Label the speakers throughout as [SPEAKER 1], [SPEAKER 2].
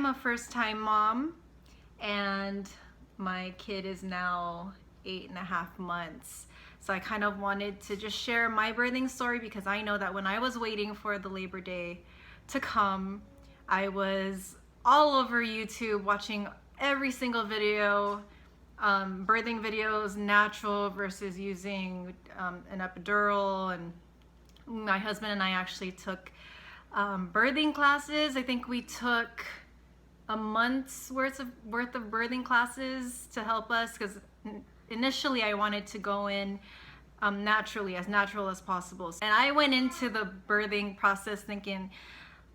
[SPEAKER 1] a first-time mom, and my kid is now 8.5 months. So I kind of wanted to just share my birthing story, because I know that when I was waiting for the Labor Day to come, I was all over YouTube watching every single video, birthing videos, natural versus using an epidural. And my husband and I actually took birthing classes. I think we took a month's worth of birthing classes to help us, because initially I wanted to go in naturally, as natural as possible. And I went into the birthing process thinking,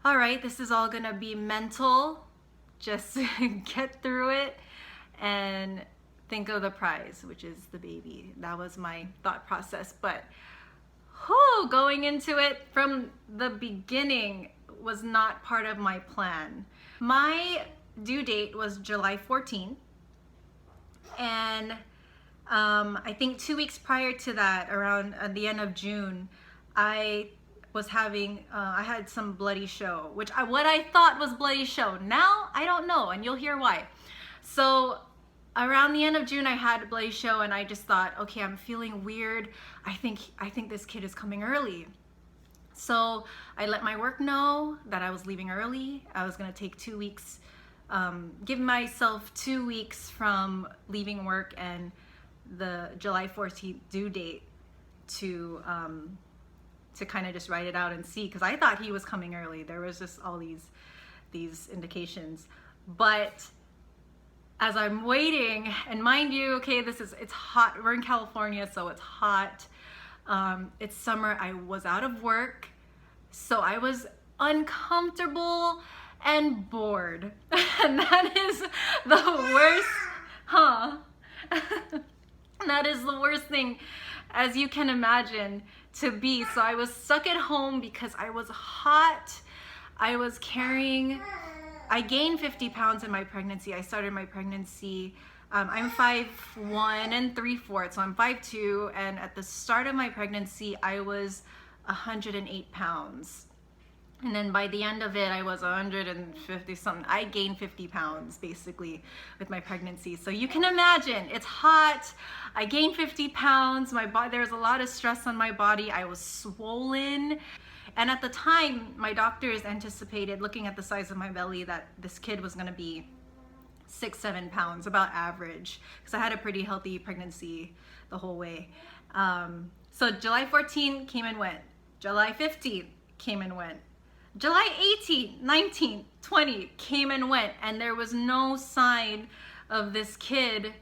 [SPEAKER 1] all right, this is all gonna be mental, just get through it and think of the prize, which is the baby. That was my thought process. But going into it from the beginning was not part of my plan. My due date was July 14th, and I think 2 weeks prior to that, around the end of June, I was having, I had some bloody show, which what I thought was bloody show. Now, I don't know, and you'll hear why. So around the end of June, I had a bloody show, and I just thought, okay, I'm feeling weird. I think this kid is coming early. So I let my work know that I was leaving early. I was gonna take 2 weeks, give myself 2 weeks from leaving work and the July 14th due date to kind of just write it out and see, because I thought he was coming early. There was just all these indications. But as I'm waiting, and mind you, okay, it's hot. We're in California, so it's hot. It's summer. I was out of work, so I was uncomfortable and bored. And that is the worst, huh? That is the worst thing, as you can imagine, to be. So I was stuck at home because I was hot. I gained 50 pounds in my pregnancy. I started my pregnancy, I'm 5'1" and 3/4", so I'm 5'2", and at the start of my pregnancy, I was 108 pounds. And then by the end of it, I was 150 something. I gained 50 pounds basically with my pregnancy. So you can imagine, it's hot. I gained 50 pounds. My body, there was a lot of stress on my body. I was swollen. And at the time, my doctors anticipated, looking at the size of my belly, that this kid was gonna be 6-7 pounds, about average, because I had a pretty healthy pregnancy the whole way. So July 14th came and went. July 15th came and went. July 18th, 19th, 20th came and went, and there was no sign of this kid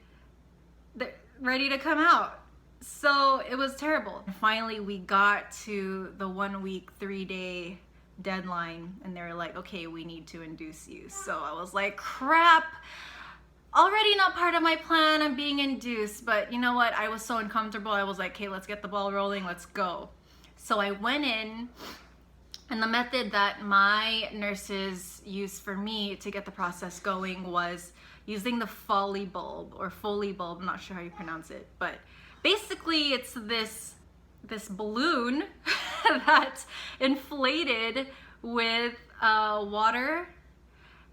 [SPEAKER 1] ready to come out. So it was terrible. And finally, we got to the 1 week, 3-day deadline, and they were like, okay, we need to induce you. So I was like, crap, already not part of my plan, I'm being induced. But you know what, I was so uncomfortable. I was like, okay, let's get the ball rolling, let's go. So I went in, and the method that my nurses used for me to get the process going was using the Foley bulb, or Foley bulb, I'm not sure how you pronounce it, but basically it's this balloon that's inflated with water,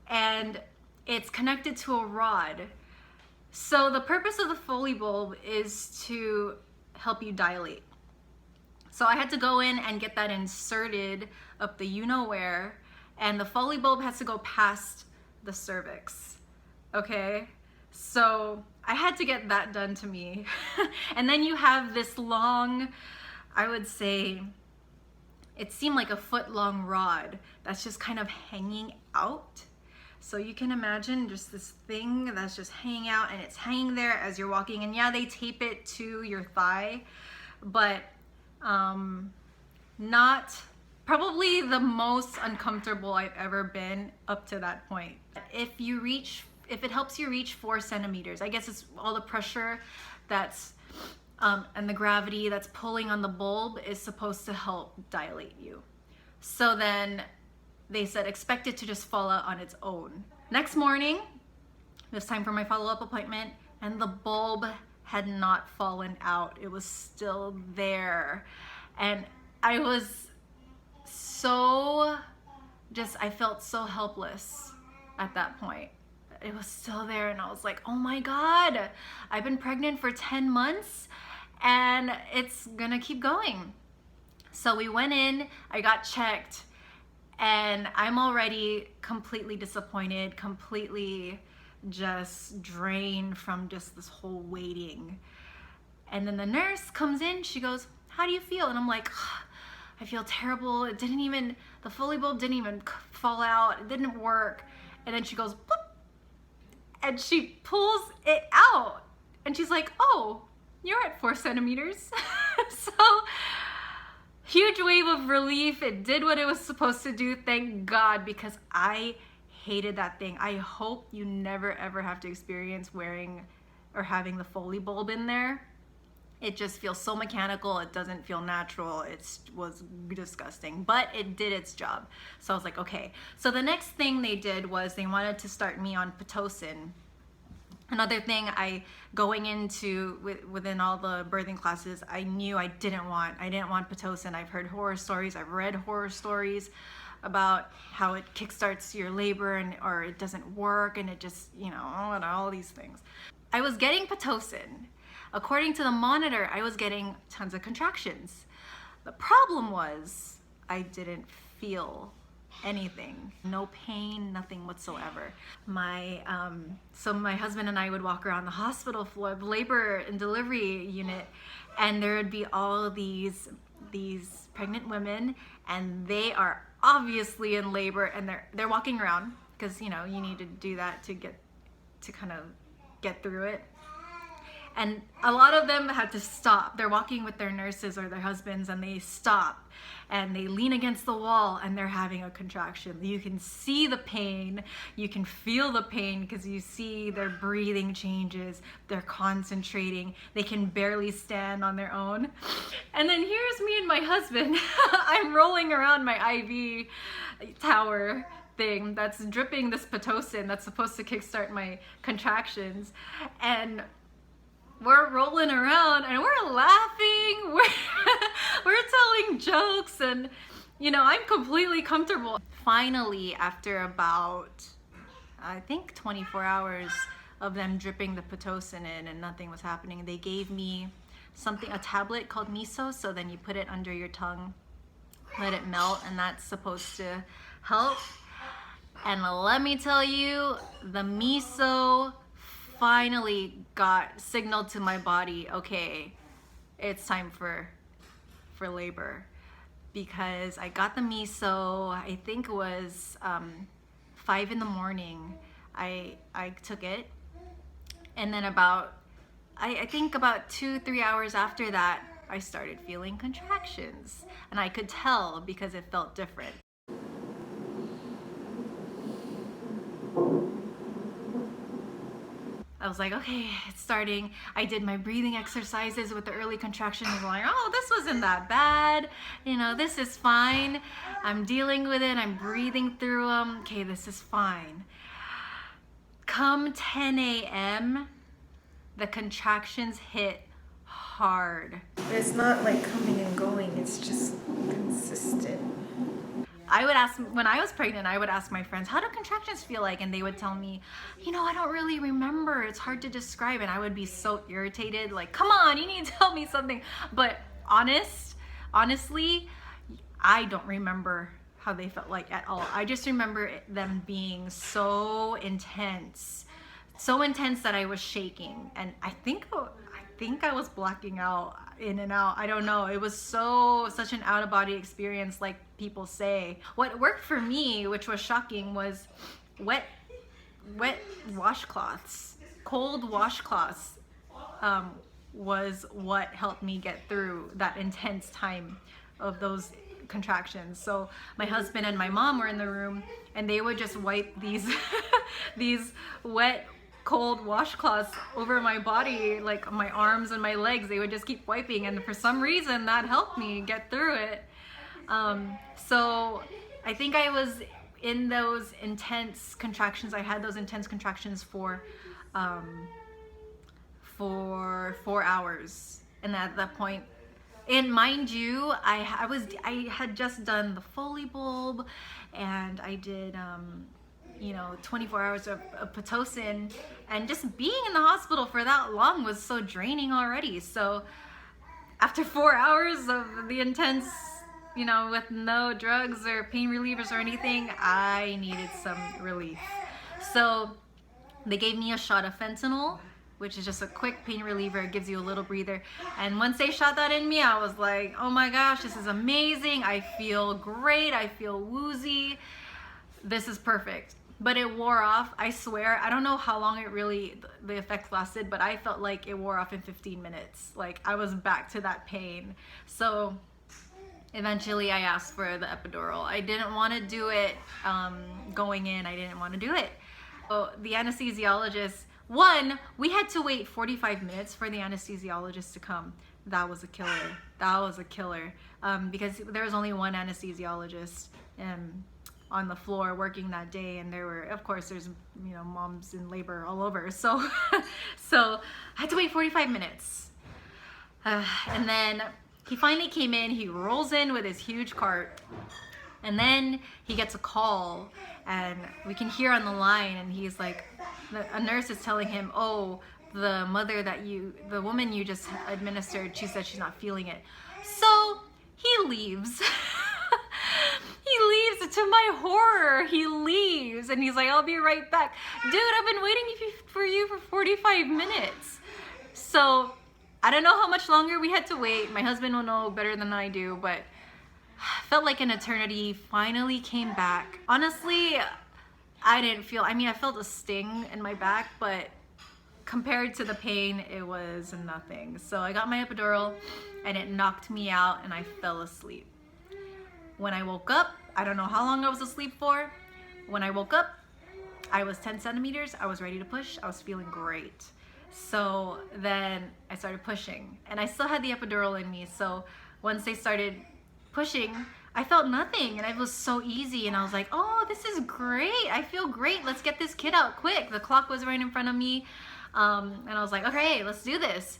[SPEAKER 1] and it's connected to a rod. So the purpose of the Foley bulb is to help you dilate. So I had to go in and get that inserted up the you-know-where, and the Foley bulb has to go past the cervix, okay? So I had to get that done to me. And then you have this long, I would say, it seemed like a foot-long rod that's just kind of hanging out. So you can imagine just this thing that's just hanging out, and it's hanging there as you're walking. And yeah, they tape it to your thigh, but not probably the most uncomfortable I've ever been up to that point. If it helps you reach 4 centimeters, I guess it's all the pressure that's and the gravity that's pulling on the bulb is supposed to help dilate you. So then they said, expect it to just fall out on its own. Next morning, it was time for my follow-up appointment, and the bulb had not fallen out. It was still there. And I was so I felt so helpless. at that point. It was still there, and I was like, oh my God, I've been pregnant for 10 months and it's gonna keep going. So we went in, I got checked, and I'm already completely disappointed, completely just drained from just this whole waiting. And then the nurse comes in, she goes, how do you feel? And I'm like, I feel terrible. It didn't even, the Foley bulb didn't even fall out. It didn't work. And then she goes, boop, and she pulls it out. And she's like, oh, you're at 4 centimeters. So, huge wave of relief. It did what it was supposed to do, thank God, because I hated that thing. I hope you never ever have to experience wearing or having the Foley bulb in there. It just feels so mechanical. It doesn't feel natural. It was disgusting, but it did its job. So I was like, okay. So the next thing they did was they wanted to start me on Pitocin. Another thing going into within all the birthing classes, I knew I didn't want Pitocin. I've heard horror stories. I've read horror stories about how it kickstarts your labor or it doesn't work and it just, all these things. I was getting Pitocin. According to the monitor, I was getting tons of contractions. The problem was I didn't feel anything, no pain, nothing whatsoever. So my husband and I would walk around the hospital floor, labor and delivery unit, and there would be all these pregnant women, and they are obviously in labor, and they're walking around because you need to do that to kind of get through it. And a lot of them had to stop. They're walking with their nurses or their husbands, and they stop and they lean against the wall and they're having a contraction. You can see the pain, you can feel the pain because you see their breathing changes, they're concentrating, they can barely stand on their own. And then here's me and my husband. I'm rolling around my IV tower thing that's dripping this Pitocin that's supposed to kickstart my contractions, and we're rolling around and we're laughing, we're telling jokes, and I'm completely comfortable. Finally, after about I think 24 hours of them dripping the Pitocin in and nothing was happening, they gave me a tablet called miso. So then you put it under your tongue, let it melt, and that's supposed to help. And let me tell you, the miso finally got signaled to my body, okay, it's time for labor, because I got the miso, I think it was 5 in the morning. I took it, and then I think about 2-3 hours after that, I started feeling contractions, and I could tell because it felt different. I was like, okay, it's starting. I did my breathing exercises with the early contractions. I'm like, oh, this wasn't that bad. This is fine. I'm dealing with it. I'm breathing through them. Okay, this is fine. Come 10 a.m., the contractions hit hard. It's not like coming and going. It's just consistent. When I was pregnant, I would ask my friends, how do contractions feel like? And they would tell me, I don't really remember. It's hard to describe. And I would be so irritated, like, come on, you need to tell me something. But honestly, I don't remember how they felt like at all. I just remember them being so intense that I was shaking. And I think I was blacking out, in and out. I don't know. It was such an out-of-body experience, like people say. What worked for me, which was shocking, was wet washcloths. Cold washcloths was what helped me get through that intense time of those contractions. So my husband and my mom were in the room, and they would just wipe these wet cold washcloths over my body, like my arms and my legs. They would just keep wiping, and for some reason that helped me get through it. So I think I was in those intense contractions. I had those intense contractions for 4 hours, and at that point, and mind you, I had just done the Foley bulb, and I did 24 hours of Pitocin, and just being in the hospital for that long was so draining already. So after 4 hours of the intense, with no drugs or pain relievers or anything, I needed some relief. So they gave me a shot of fentanyl, which is just a quick pain reliever. It gives you a little breather. And once they shot that in me, I was like, oh my gosh, this is amazing. I feel great. I feel woozy. This is perfect. But it wore off, I swear. I don't know how long the effect lasted, but I felt like it wore off in 15 minutes. Like I was back to that pain. So eventually I asked for the epidural. I didn't want to do it going in. I didn't want to do it. So the anesthesiologist, we had to wait 45 minutes for the anesthesiologist to come. That was a killer. That was a killer. Because there was only one anesthesiologist on the floor working that day, and there's moms in labor all over. So I had to wait 45 minutes. And then he finally came in. He rolls in with his huge cart, and then he gets a call, and we can hear on the line, and he's like, a nurse is telling him, oh, the woman you just administered, she said she's not feeling it. So he leaves. He leaves. To my horror, he leaves, and he's like, I'll be right back. Dude, I've been waiting for you for 45 minutes. So I don't know how much longer we had to wait. My husband will know better than I do, but felt like an eternity. Finally came back. Honestly, I felt a sting in my back, but compared to the pain, it was nothing. So I got my epidural, and it knocked me out, and I fell asleep. When I woke up, I don't know how long I was asleep for. When I woke up, I was 10 centimeters. I was ready to push. I was feeling great. So then I started pushing, and I still had the epidural in me. So once they started pushing, I felt nothing, and it was so easy, and I was like, oh, this is great. I feel great. Let's get this kid out quick. The clock was right in front of me, and I was like, okay, let's do this.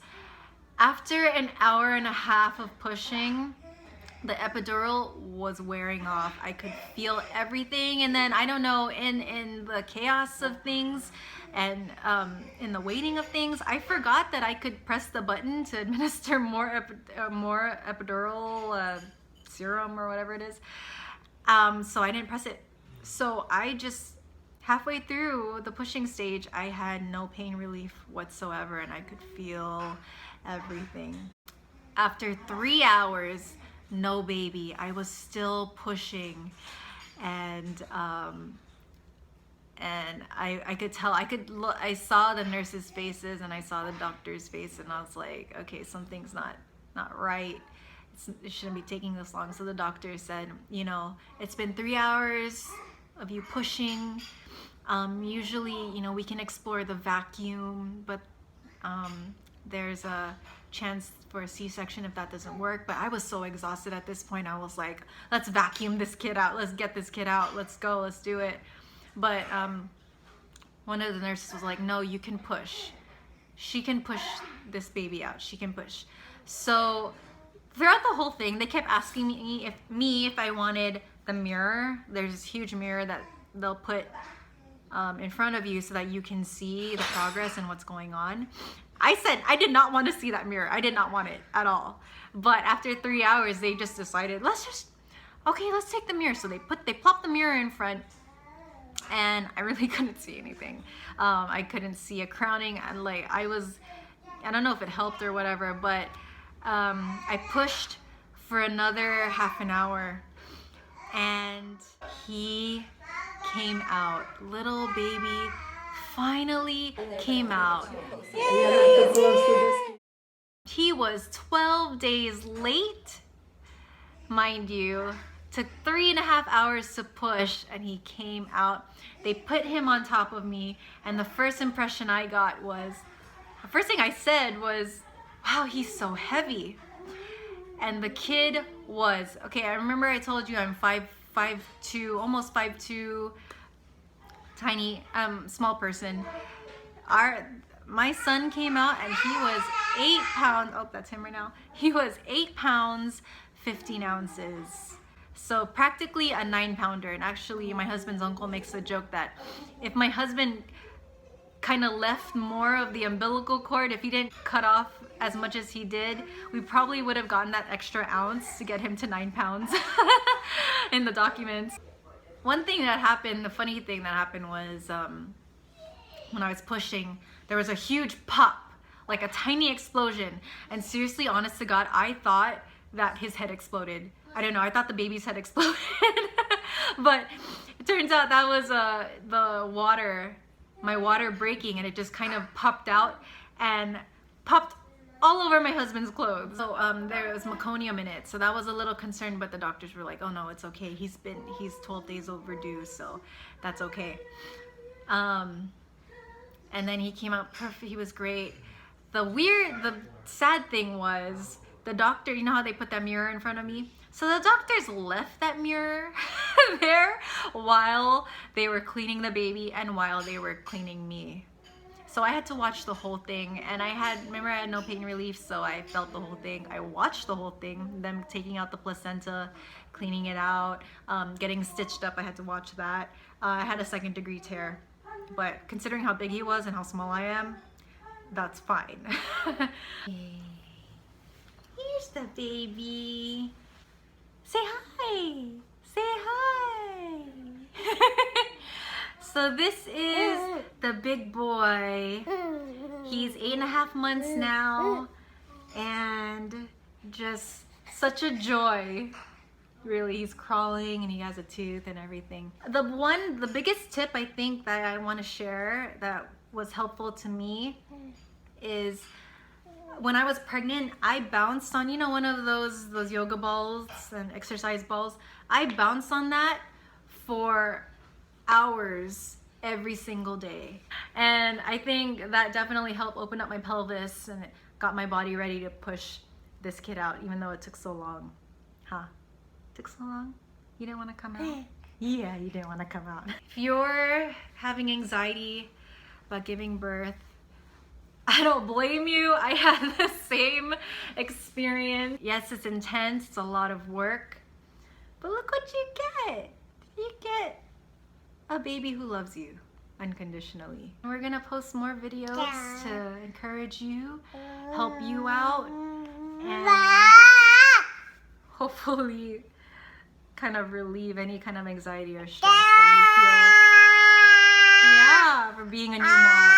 [SPEAKER 1] After an hour and a half of pushing, the epidural was wearing off. I could feel everything, and then I don't know, in the chaos of things and in the waiting of things, I forgot that I could press the button to administer more epidural serum or whatever it is. So I didn't press it. So I just, halfway through the pushing stage, I had no pain relief whatsoever, and I could feel everything. After 3 hours, no baby, I was still pushing, and I could tell, I saw the nurses' faces, and I saw the doctor's face, and I was like, okay, something's not right. It shouldn't be taking this long. So the doctor said, it's been 3 hours of you pushing. Usually, we can explore the vacuum, but there's a chance for a C-section if that doesn't work. But I was so exhausted at this point. I was like, let's vacuum this kid out. Let's get this kid out. Let's go. Let's do it. But one of the nurses was like, no, you can push. She can push this baby out. She can push. So throughout the whole thing, they kept asking me if I wanted the mirror. There's this huge mirror that they'll put in front of you so that you can see the progress and what's going on. I said I did not want to see that mirror. I did not want it at all. But after 3 hours, they just decided, let's take the mirror. So they plopped the mirror in front, and I really couldn't see anything. I couldn't see a crowning. I don't know if it helped or whatever, but I pushed for another half an hour, and he came out. Little baby finally came out. Yay! He was 12 days late, mind you. Took 3.5 hours to push, and he came out. They put him on top of me, and the first impression I got was, the first thing I said was, wow, he's so heavy. And the kid was, okay, I remember I told you I'm 5'2", almost 5'2", tiny, small person. My son came out, and he was 8 pounds, oh, that's him right now. He was 8 pounds, 15 ounces. So practically a 9-pounder. And actually my husband's uncle makes a joke that if my husband kind of left more of the umbilical cord, if he didn't cut off as much as he did, we probably would have gotten that extra ounce to get him to 9 pounds in the documents. One thing that happened, the funny thing that happened was when I was pushing, there was a huge pop, like a tiny explosion. And seriously, honest to God, I thought that his head exploded. I don't know, I thought the baby's head exploded. But it turns out that was the water, my water breaking, and it just kind of popped out and popped all over my husband's clothes. So there was meconium in it, so that was a little concerned, but the doctors were like, oh no, it's okay. He's 12 days overdue, so that's okay. And then he came out perfect. He was great. The sad thing was the doctor, you know how they put that mirror in front of me? So the doctors left that mirror there while they were cleaning the baby and while they were cleaning me. So I had to watch the whole thing, and remember I had no pain relief, so I felt the whole thing. I watched the whole thing, them taking out the placenta, cleaning it out, getting stitched up. I had to watch that. I had a 2nd-degree tear, but considering how big he was and how small I am, that's fine. Here's the baby. Say hi. Say hi. So this is the big boy. He's 8.5 months now, and just such a joy. Really, he's crawling and he has a tooth and everything. The biggest tip I think that I want to share that was helpful to me is when I was pregnant, I bounced on, you know, one of those yoga balls and exercise balls. I bounced on that for hours every single day. And I think that definitely helped open up my pelvis, and it got my body ready to push this kid out, even though it took so long. Huh? Took so long? You didn't want to come out? Yeah, you didn't want to come out. If you're having anxiety about giving birth, I don't blame you. I had the same experience. Yes, it's intense. It's a lot of work. But look what you get. You get a baby who loves you unconditionally. We're gonna post more videos to encourage you, help you out, and hopefully kind of relieve any kind of anxiety or stress that you feel. Yeah, for being a new mom.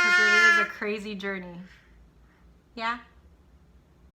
[SPEAKER 1] Because it is a crazy journey. Yeah?